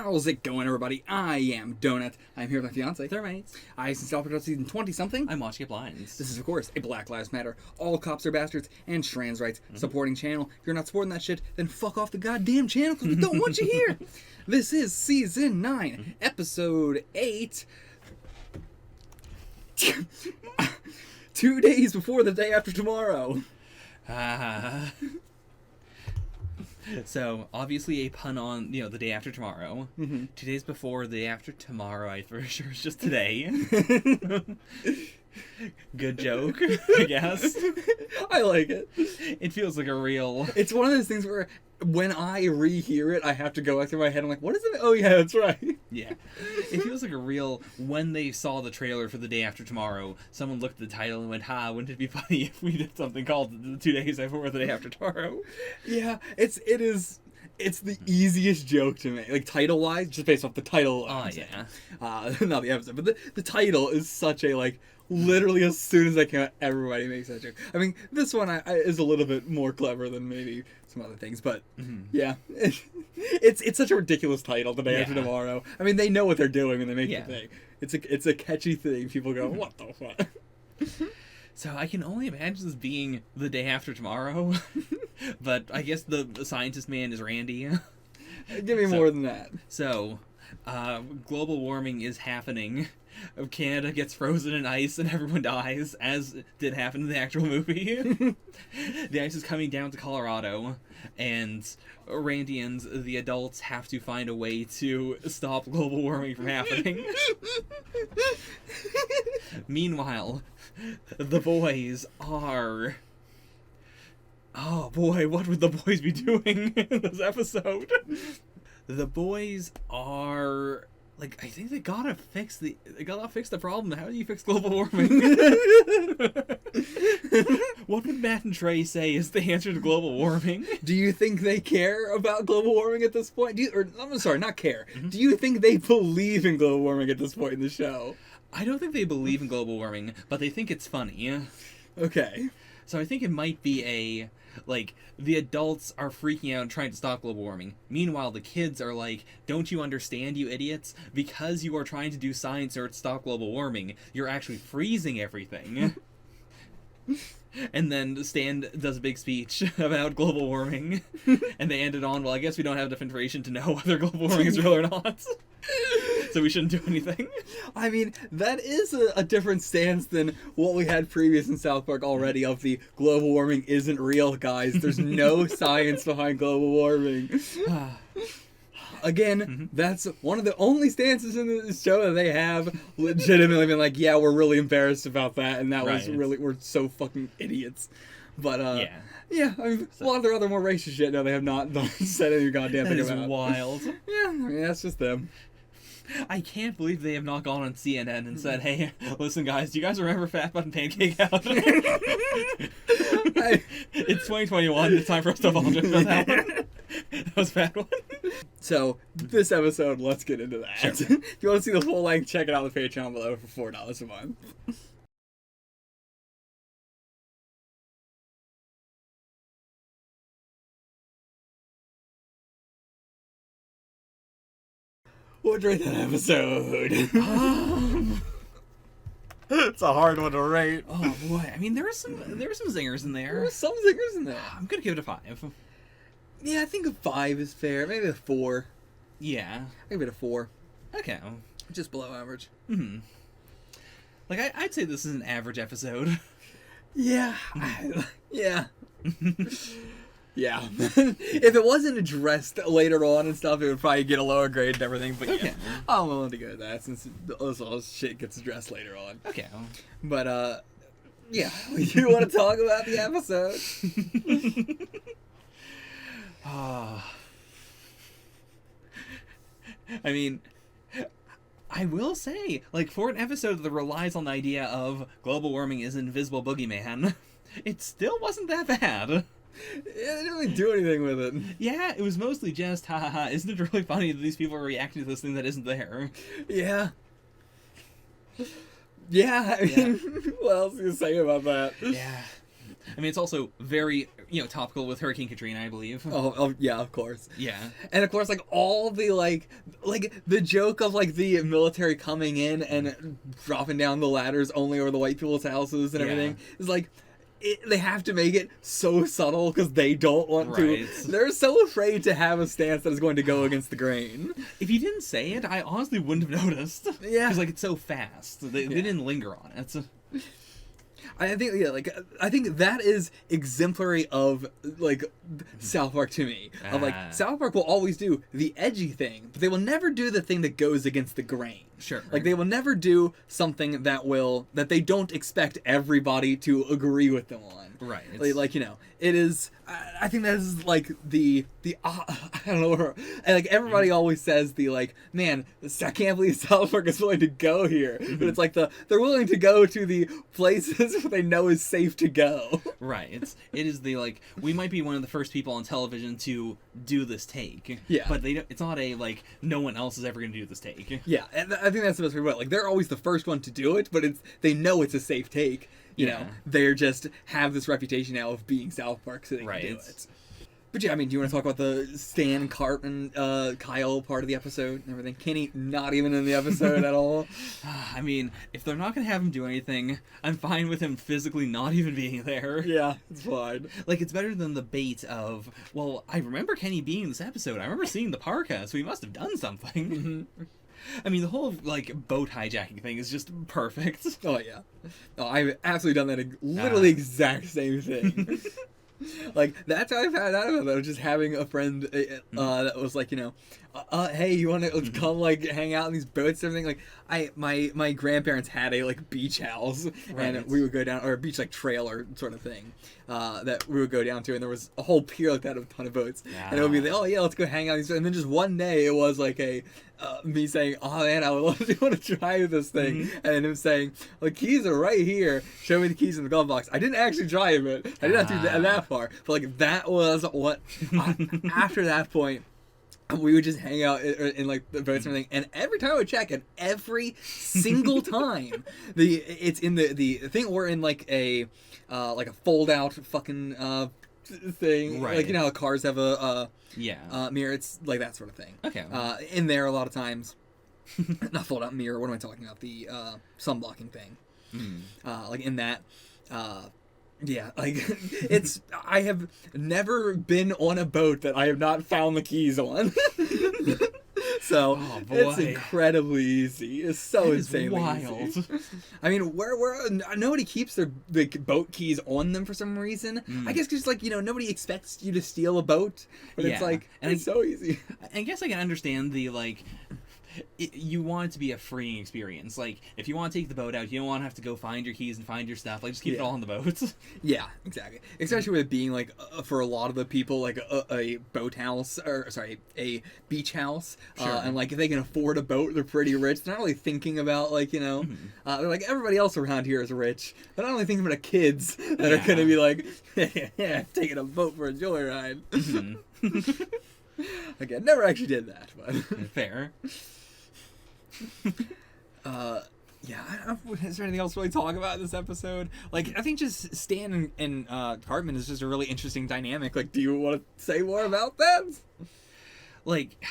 How's it going, everybody? I am Donut. I'm here with my fiance. They're mates. I since Alpha season 20-something. I'm watching Blinds. This is, of course, a Black Lives Matter, all cops are bastards, and trans rights supporting channel. If you're not supporting that shit, then fuck off the goddamn channel because we don't want you here. This is season 9, episode 8. 2 days before the day after tomorrow. So, obviously a pun on, the day after tomorrow. Mm-hmm. 2 days before the day after tomorrow, I for sure it's just today. Good joke, I guess. I like it. It feels like a real... It's one of those things where when I rehear it, I have to go back through my head. I'm like, what is it? Oh, yeah, that's right. Yeah. It feels like a real... When they saw the trailer for the day after tomorrow, someone looked at the title and went, wouldn't it be funny if we did something called the 2 days before the day after tomorrow? Yeah, it's the easiest joke to make, like title-wise, just based off the title. Oh, yeah. Not the episode, but the title is such a, like, literally as soon as I came out, everybody makes that joke. I mean, this one is a little bit more clever than maybe some other things, but yeah, it's such a ridiculous title, the day after tomorrow. I mean, they know what they're doing when they make the thing. It's a catchy thing. People go, what the fuck? So I can only imagine this being the day after tomorrow, but I guess the scientist man is Randy. Give me more than that. So, global warming is happening. Canada gets frozen in ice and everyone dies, as did happen in the actual movie. The ice is coming down to Colorado, and Randians, the adults, have to find a way to stop global warming from happening. Meanwhile, the boys are... Oh boy, what would the boys be doing in this episode? The boys are... Like, I think they gotta fix the problem. How do you fix global warming? What would Matt and Trey say is the answer to global warming? Do you think they care about global warming at this point? I'm sorry, not care. Do you think they believe in global warming at this point in the show? I don't think they believe in global warming, but they think it's funny. Okay. So I think it might be the adults are freaking out and trying to stop global warming. Meanwhile, the kids are like, don't you understand, you idiots? Because you are trying to do science or stop global warming, you're actually freezing everything. And then Stan does a big speech about global warming, and they end it on, well, I guess we don't have enough information to know whether global warming is real or not. So we shouldn't do anything. I mean, that is a different stance than what we had previous in South Park already of the global warming isn't real, guys. There's no science behind global warming. Again, that's one of the only stances in the show that they have legitimately been like, yeah, we're really embarrassed about that, and that was really, we're so fucking idiots. But, yeah, I mean, a lot of their other more racist shit, no, they have not said any goddamn thing about. That is wild. Yeah, I mean, that's just them. I can't believe they have not gone on CNN and said, hey, listen guys, do you guys remember Fat Button Pancake Out? It's 2021, it's time for us to apologize for that one. That was a bad one. So, this episode, let's get into that. Sure. If you want to see the full length, check it out on the Patreon below for $4 a month. What'd you rate that episode? It's a hard one to rate. Oh boy, I mean there were some zingers in there. There were some zingers in there. I'm gonna give it a 5. Yeah, I think a 5 is fair. Maybe a 4. Yeah. I give it a 4. Okay. Just below average. Like I'd say this is an average episode. Yeah. Yeah. Yeah. If it wasn't addressed later on and stuff, it would probably get a lower grade and everything. But yeah, I'm willing to go with that since all this shit gets addressed later on. Okay. But, yeah. You want to talk about the episode? I mean, I will say, like, for an episode that relies on the idea of global warming is an invisible boogeyman, it still wasn't that bad. Yeah, they didn't really do anything with it. Yeah, it was mostly just, ha ha ha, isn't it really funny that these people are reacting to this thing that isn't there? Yeah. Yeah, I mean, what else do you say about that? Yeah. I mean, it's also very, topical with Hurricane Katrina, I believe. Oh yeah, of course. Yeah. And of course, like all the like the joke of like the military coming in and dropping down the ladders only over the white people's houses and everything is like. They have to make it so subtle because they don't want to. They're so afraid to have a stance that is going to go against the grain. If you didn't say it, I honestly wouldn't have noticed. Yeah. Because, like, it's so fast. They didn't linger on it. I think that is exemplary of like South Park to me. Of like South Park will always do the edgy thing, but they will never do the thing that goes against the grain. Sure. Like they will never do something that they don't expect everybody to agree with them on. Right. Like it is. I think that is like the I don't know. And like everybody always says the like, man, I can't believe South Park is willing to go here. But it's like they're willing to go to the places where they know is safe to go. Right. It is the like, we might be one of the first people on television to do this take. Yeah. But it's not a like no one else is ever going to do this take. Yeah, and I think that's the best way to put it. Like they're always the first one to do it, but they know it's a safe take. You know, they're just have this reputation now of being South Park, so they can do it. But yeah, I mean, do you want to talk about the Stan, Cartman, Kyle part of the episode and everything? Kenny not even in the episode at all. I mean, if they're not going to have him do anything, I'm fine with him physically not even being there. Yeah, it's fine. Like, it's better than the bait of, well, I remember Kenny being in this episode. I remember seeing the parka, so he must have done something. Mm-hmm. I mean, the whole, like, boat hijacking thing is just perfect. Oh, yeah. Oh, I've absolutely done that literally exact same thing. Like, that's how I found out about that, just having a friend that was like, hey, you want to come, like, hang out in these boats and everything? Like, my grandparents had a, like, beach house, and we would go down, or a beach, like, trailer sort of thing, that we would go down to, and there was a whole pier like that of a ton of boats, and it would be like, oh, yeah, let's go hang out in these boats. And then just one day, it was, like, me saying, oh, man, I would love to want to try this thing, and then him saying, the keys are right here, show me the keys in the glove box. I didn't actually drive it, I didn't have to do that far, but, like, that was what, after that point, we would just hang out in like the boats and everything, and every time I would check, and every single time, it's in the thing, we're in like a fold out fucking thing, right? Like how cars have a mirror, it's like that sort of thing. Okay. In there a lot of times, not fold out mirror. What am I talking about? The sun blocking thing. Like in that. Yeah, like, I have never been on a boat that I have not found the keys on. So, it's incredibly easy. It's so insanely wild. Easy. I mean, where nobody keeps their boat keys on them for some reason. I guess because, like, nobody expects you to steal a boat. But it's like, and it's so easy. I guess I can understand the, like... you want it to be a freeing experience. Like, if you want to take the boat out, you don't want to have to go find your keys and find your stuff. Like, just keep it all on the boat. Yeah, exactly. Especially with it being, like, for a lot of the people, like, a boat house, or, sorry, a beach house. Sure. And, like, if they can afford a boat, they're pretty rich. They're not really thinking about, like, they're like, everybody else around here is rich. They're not only thinking about the kids that are going to be like, yeah, taking a boat for a joyride. Again, never actually did that, but... Fair. Yeah, is there anything else to really talk about in this episode? Like, I think just Stan and Cartman is just a really interesting dynamic. Like, do you want to say more about that? Like,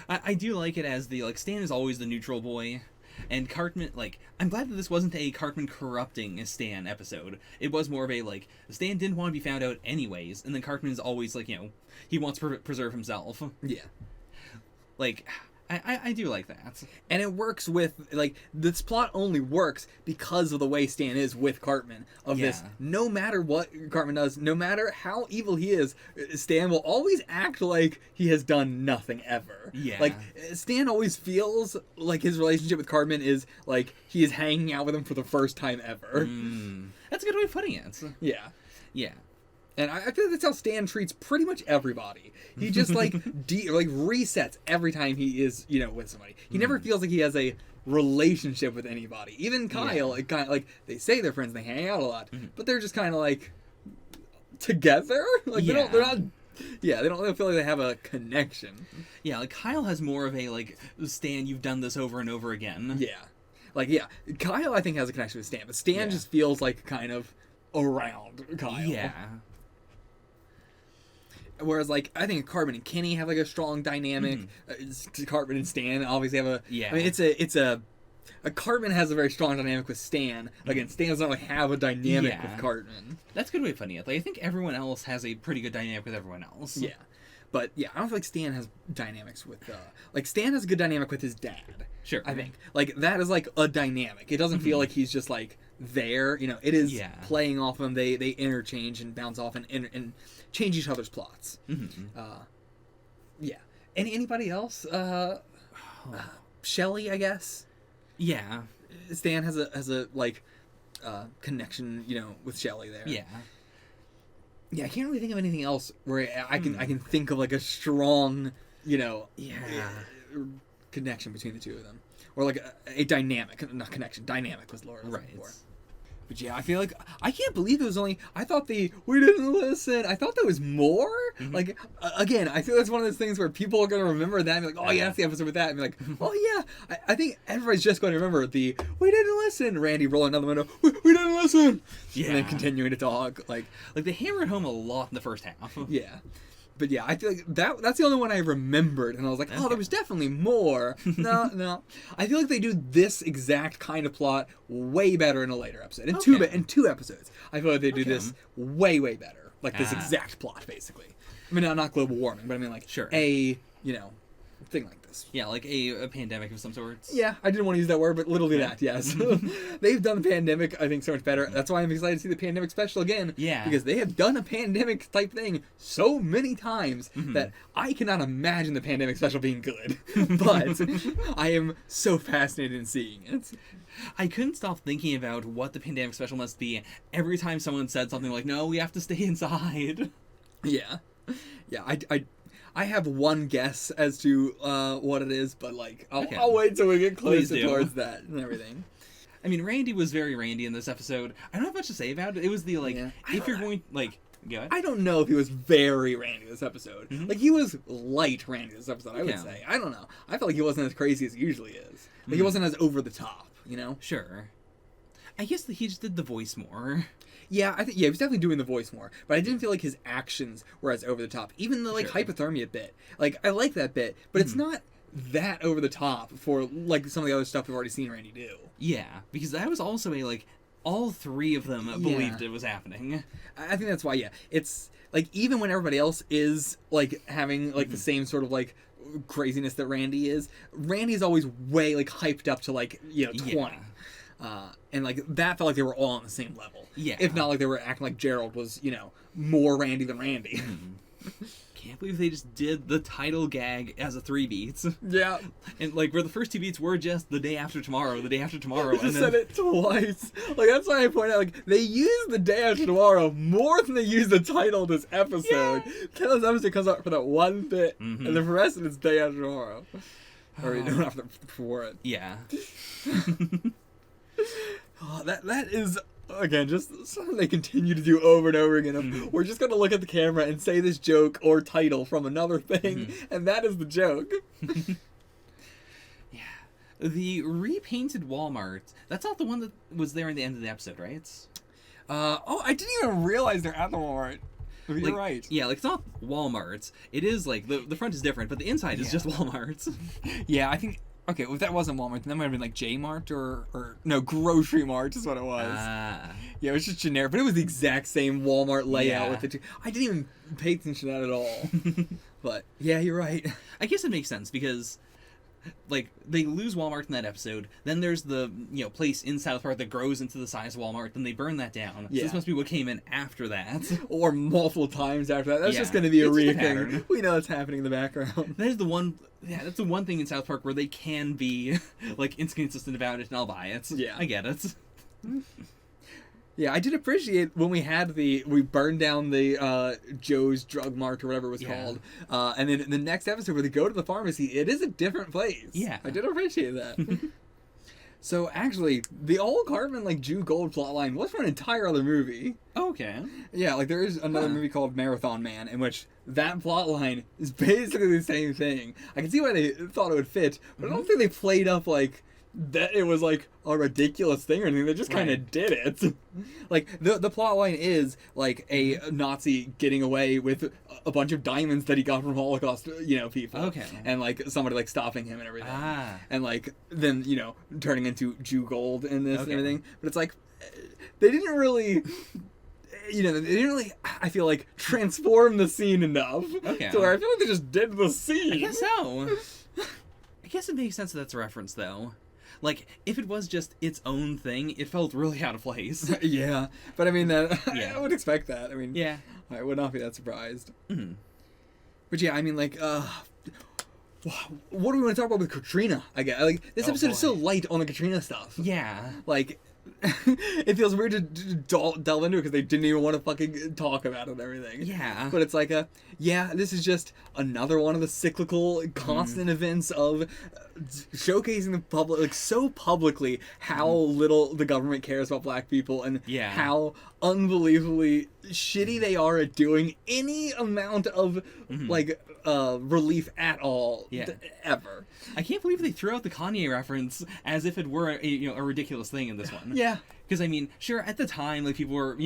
I do like it as the, like, Stan is always the neutral boy, and Cartman, like, I'm glad that this wasn't a Cartman corrupting Stan episode. It was more of a, like, Stan didn't want to be found out anyways, and then Cartman is always, like, he wants to preserve himself. Yeah. Like... I do like that. And it works with, like, this plot only works because of the way Stan is with Cartman. This, no matter what Cartman does, no matter how evil he is, Stan will always act like he has done nothing ever. Yeah. Like, Stan always feels like his relationship with Cartman is, like, he is hanging out with him for the first time ever. That's a good way of putting it. Yeah. Yeah. And I feel like that's how Stan treats pretty much everybody. He just, like, resets every time he is, with somebody. He never feels like he has a relationship with anybody. Even Kyle, it kind of, like, they say they're friends, they hang out a lot, but they're just kind of, like, together? Like, they're not... Yeah, they don't feel like they have a connection. Yeah, like, Kyle has more of a, like, Stan, you've done this over and over again. Yeah. Like, yeah, Kyle, I think, has a connection with Stan, but Stan just feels like kind of... around Kyle. Yeah. Whereas, like, I think Cartman and Kenny have, like, a strong dynamic. Cartman and Stan obviously have a... Yeah. I mean, it's a Cartman has a very strong dynamic with Stan. Again, Stan doesn't really have a dynamic with Cartman. That's a good way of putting it. Like, I think everyone else has a pretty good dynamic with everyone else. Yeah. But, yeah, I don't feel like Stan has dynamics with... like, Stan has a good dynamic with his dad. Sure. I think. Like, that is, like, a dynamic. It doesn't feel like he's just, like, there. You know, it is playing off them. They interchange and bounce off and change each other's plots. Yeah. Anybody else? Shelley, I guess. Yeah. Stan has a like connection, you know, with Shelley there. Yeah. Yeah, I can't really think of anything else where I can think of like a strong, you know, connection between the two of them, or like a dynamic, not connection, dynamic was Laura. Right. But yeah, I feel like I can't believe it was only. I thought we didn't listen. I thought there was more. Like again, I feel that's one of those things where people are gonna remember that and be like, oh yeah, that's the episode with that, and be like, oh yeah. I think everybody's just going to remember the we didn't listen. Randy rolling down the window, we didn't listen. Yeah, and then continuing to talk like they hammer it home a lot in the first half. Yeah. But yeah, I feel like that's the only one I remembered, and I was like, oh, there was definitely more. No. I feel like they do this exact kind of plot way better in a later episode. In two episodes. I feel like they do this way better. Like this exact plot, basically. I mean, not global warming, but I mean like a, you know, thing like this. Yeah, like a pandemic of some sorts. Yeah, I didn't want to use that word, but literally that, yes. They've done the pandemic, I think, so much better. That's why I'm excited to see the pandemic special again. Yeah. Because they have done a pandemic type thing so many times that I cannot imagine the pandemic special being good. But I am so fascinated in seeing it. I couldn't stop thinking about what the pandemic special must be every time someone said something like, no, we have to stay inside. Yeah. Yeah, I have one guess as to what it is, but like I'll wait till we get closer towards that and everything. I mean, Randy was very Randy in this episode. I don't have much to say about it. It was the if you're going like. Go ahead. I don't know if he was very Randy this episode. Like he was light Randy this episode. I would say. I don't know. I felt like he wasn't as crazy as he usually is. Like he wasn't as over the top. You know. Sure. I guess that he just did the voice more. Yeah, I think he was definitely doing the voice more, but I didn't feel like his actions were as over the top. Even the hypothermia bit, like I like that bit, but it's not that over the top for like some of the other stuff we've already seen Randy do. Yeah, because that was also a all three of them believed it was happening. I think that's why. Yeah, it's like even when everybody else is like having like the same sort of like craziness that Randy is, Randy's always way like hyped up to 20. Yeah. And like that felt like they were all on the same level. Yeah. If not like they were acting like Gerald was, more Randy than Randy. Can't believe they just did the title gag as a 3 beats. Yeah. And where the first 2 beats were just the day after tomorrow. They said it twice. Like that's why I point out they use the day after tomorrow more than they use the title of this episode. Yeah. This episode comes out for that one bit, and then for the rest of it's day after tomorrow. Or after for it. Yeah. That is again just something they continue to do over and over again. We're just gonna look at the camera and say this joke or title from another thing, and that is the joke. Yeah, the repainted Walmart. That's not the one that was there in the end of the episode, right? I didn't even realize they're at the Walmart. You're right. Yeah, it's not Walmart. It is the front is different, but the inside is just Walmart. Yeah, I think. Okay, well, if that wasn't Walmart, then that might have been like J Mart or no, Grocery Mart is what it was. Yeah, it was just generic, but it was the exact same Walmart layout with the two. I didn't even pay attention to that at all. But yeah, you're right. I guess it makes sense because they lose Walmart in that episode. Then there's the place in South Park that grows into the size of Walmart. Then they burn that down. Yeah. So this must be what came in after that, or multiple times after that. That's just going to be a thing. We know it's happening in the background. That is the one. Yeah, that's the one thing in South Park where they can be inconsistent about it, and I'll buy it. Yeah, I get it. Yeah, I did appreciate when we burned down the Joe's Drug Mart or whatever it was called, and then in the next episode where they go to the pharmacy, it is a different place. Yeah, I did appreciate that. So actually, the old Cartman Jew Gold plotline was for an entire other movie. Okay. Yeah, there is another movie called Marathon Man in which that plotline is basically the same thing. I can see why they thought it would fit, but I don't think they played up that it was like a ridiculous thing or anything. They just kind of Right. did it. Like the plot line is like a Nazi getting away with a bunch of diamonds that he got from Holocaust, people. Okay. And like somebody like stopping him and everything. Ah. And like then turning into Jew gold in this and Okay. everything. But it's like they didn't really. They didn't really, I feel like, transform the scene enough. Okay. To where I feel like they just did the scene. I guess so. I guess it makes sense that that's a reference, though. Like, if it was just its own thing, it felt really out of place. Yeah, but I mean, that Yeah. I would expect that. I mean, Yeah. I would not be that surprised. Mhm. But yeah, I mean, like, what do we want to talk about with Katrina? I guess like this Oh, episode is so boy. light on the Katrina stuff. Yeah. Like, it feels weird to delve into it because they didn't even want to fucking talk about it and everything. Yeah. But it's like this is just another one of the cyclical, constant events of showcasing the public, like so publicly, how little the government cares about black people and Yeah. how unbelievably shitty they are at doing any amount of like relief at all Yeah. ever. I can't believe they threw out the Kanye reference as if it were a ridiculous thing in this one. Yeah. Because, I mean, sure, at the time, like, people were,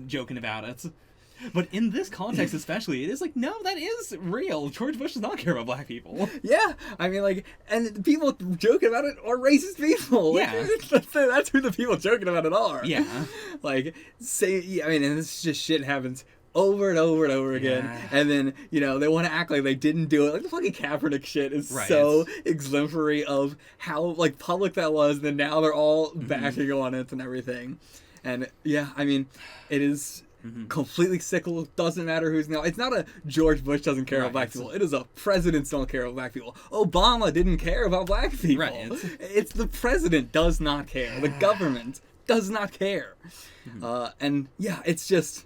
joking about it. But in this context especially, it is like, no, that is real. George Bush does not care about black people. Yeah, I mean, like, and people joking about it are racist people. Like, Yeah. that's who the people joking about it are. Yeah. Like, and this just shit happens over and over and over again. Yeah. And then, they want to act like they didn't do it. Like, the fucking Kaepernick shit is Right. so exemplary of how, like, public that was. And then now they're all Mm-hmm. backing on it and everything. And, yeah, I mean, it is... completely cyclical. Doesn't matter who's now. It's not a George Bush doesn't care about black Right. people. It is a presidents don't care about black people. Obama didn't care about black people. Right. It's the president does not care. The government does not care. And yeah, it's just.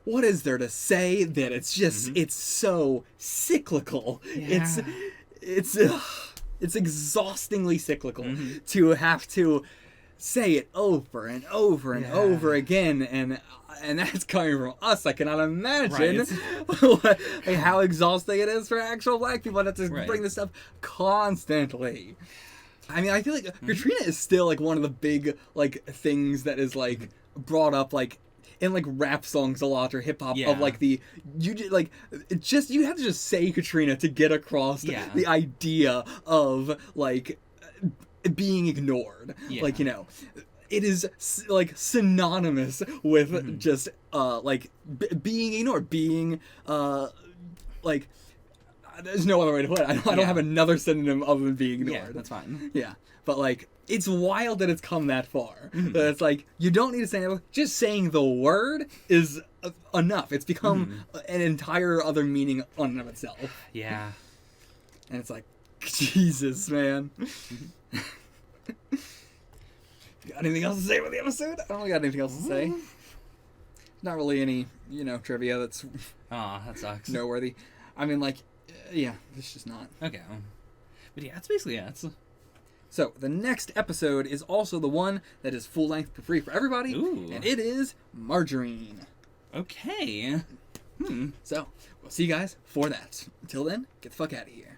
What is there to say that it's just it's so cyclical? Yeah. It's exhaustingly cyclical to have to say it over and over and Yeah. over again, and that's coming from us. I cannot imagine Right. like, how exhausting it is for actual black people to have to Right. bring this up constantly. I mean, I feel like Katrina is still like one of the big like things that is like brought up like in like rap songs a lot or hip hop Yeah. of like you have to just say Katrina to get across Yeah. the idea of like being ignored. Yeah. Like, it is like synonymous with just like being ignored, being like there's no other way to put it. I don't Yeah. have another synonym other than being ignored. Yeah, that's fine. Yeah, but like it's wild that it's come that far. That it's like you don't need to say anything. Just saying the word is enough. It's become an entire other meaning on and of itself. Yeah. And it's like, Jesus, man. Got anything else to say about the episode? I don't really got anything else to say. Not really any, trivia that's Aw, that sucks. noteworthy. I mean, like, yeah, it's just not. Okay. But yeah, that's basically it. So, the next episode is also the one that is full length for free for everybody. Ooh. And it is Margarine. Okay. So, we'll see you guys for that. Until then, get the fuck out of here.